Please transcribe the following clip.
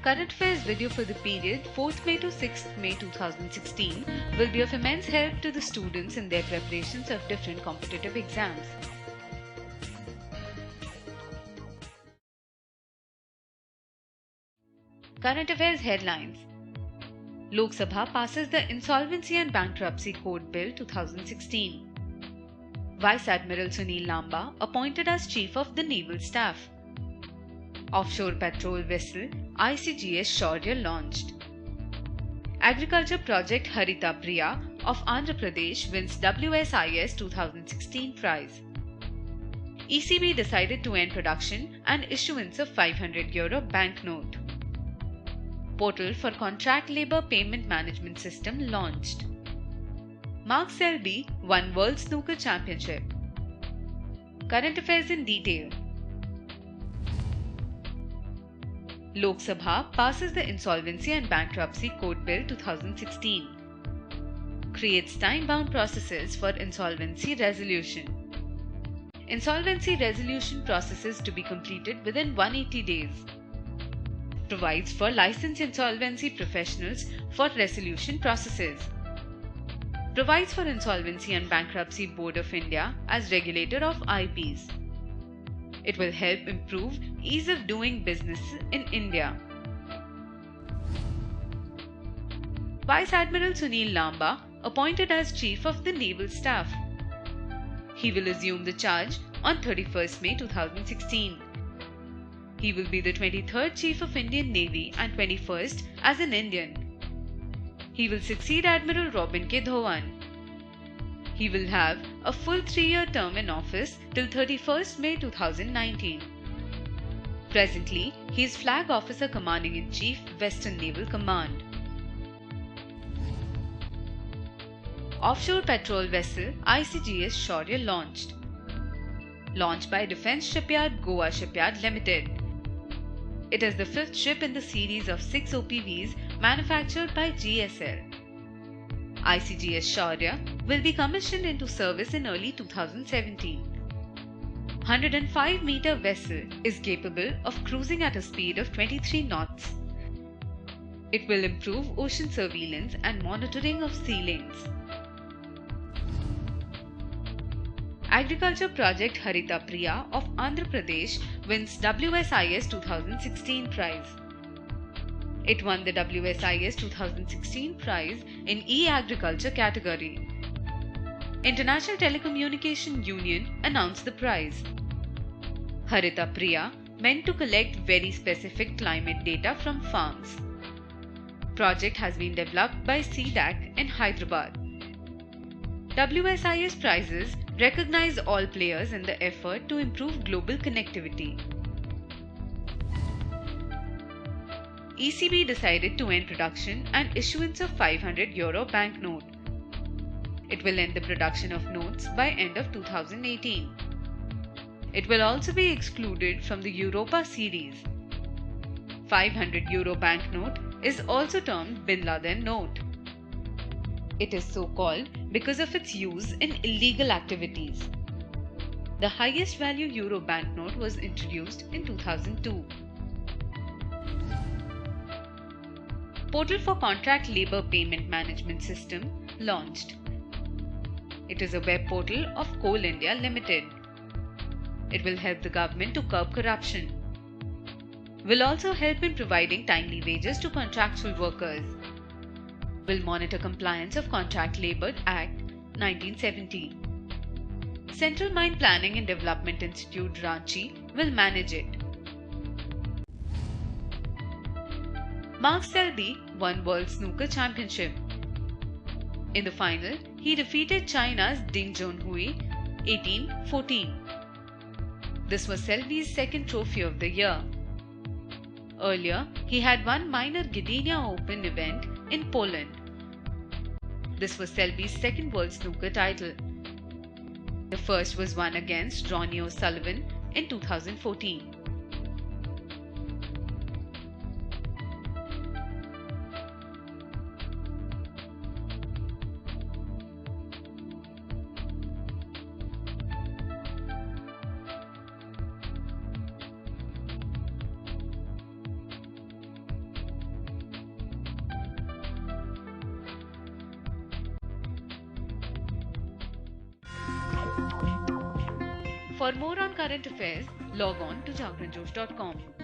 current affairs video for the period 4th May to 6th May 2016 will be of immense help to the students in their preparations of different competitive exams. Current affairs headlines. Lok Sabha passes the Insolvency and Bankruptcy Code Bill 2016. Vice Admiral Sunil Lamba appointed as Chief of the Naval Staff. Offshore patrol vessel ICGS Shaurya launched. Agriculture project Harita Priya of Andhra Pradesh wins WSIS 2016 prize. ECB decided to end production and issuance of €500 banknote. Portal for Contract Labour Payment Management System launched. Mark Selby won World Snooker Championship. Current affairs in detail. Lok Sabha passes the Insolvency and Bankruptcy Code Bill 2016. Creates time-bound processes for insolvency resolution. Insolvency resolution processes to be completed within 180 days. Provides for licensed insolvency professionals for resolution processes. Provides for Insolvency and Bankruptcy Board of India as regulator of IPs. It will help improve ease of doing business in India. Vice Admiral Sunil Lamba appointed as Chief of the Naval Staff. He will assume the charge on 31st May 2016. He will be the 23rd Chief of Indian Navy and 21st as an Indian. He will succeed Admiral Robin K. Dhawan. He will have a full 3-year term in office till 31st May 2019. Presently, he is Flag Officer Commanding-in-Chief, Western Naval Command. Offshore patrol vessel ICGS Shaurya launched. Launched by Defence Shipyard Goa Shipyard Limited. It is the 5th ship in the series of 6 OPVs manufactured by GSL. ICGS Shaurya will be commissioned into service in early 2017. 105-meter vessel is capable of cruising at a speed of 23 knots. It will improve ocean surveillance and monitoring of sea lanes. Agriculture project Harita Priya of Andhra Pradesh wins WSIS 2016 prize. It won the WSIS 2016 prize in e-agriculture category. International Telecommunication Union announced the prize. Harita Priya meant to collect very specific climate data from farms. Project has been developed by CDAC in Hyderabad. WSIS prizes recognize all players in the effort to improve global connectivity. ECB decided to end production and issuance of €500 banknote. It will end the production of notes by end of 2018. It will also be excluded from the Europa series. €500 banknote is also termed Bin Laden note. It is so called because of its use in illegal activities. The highest value euro banknote was introduced in 2002. Portal for Contract Labour Payment Management System launched. It is a web portal of Coal India Limited. It will help the government to curb corruption. Will also help in providing timely wages to contractual workers. Will monitor compliance of Contract Labour Act 1970. Central Mine Planning and Development Institute Ranchi will manage it. Mark Selby won World Snooker Championship. In the final, he defeated China's Ding Junhui 18-14. This was Selby's second trophy of the year. Earlier, he had won minor Gdynia Open event in Poland. This was Selby's second World Snooker title. The first was won against Ronnie O'Sullivan in 2014. For more on current affairs, log on to jagranjosh.com.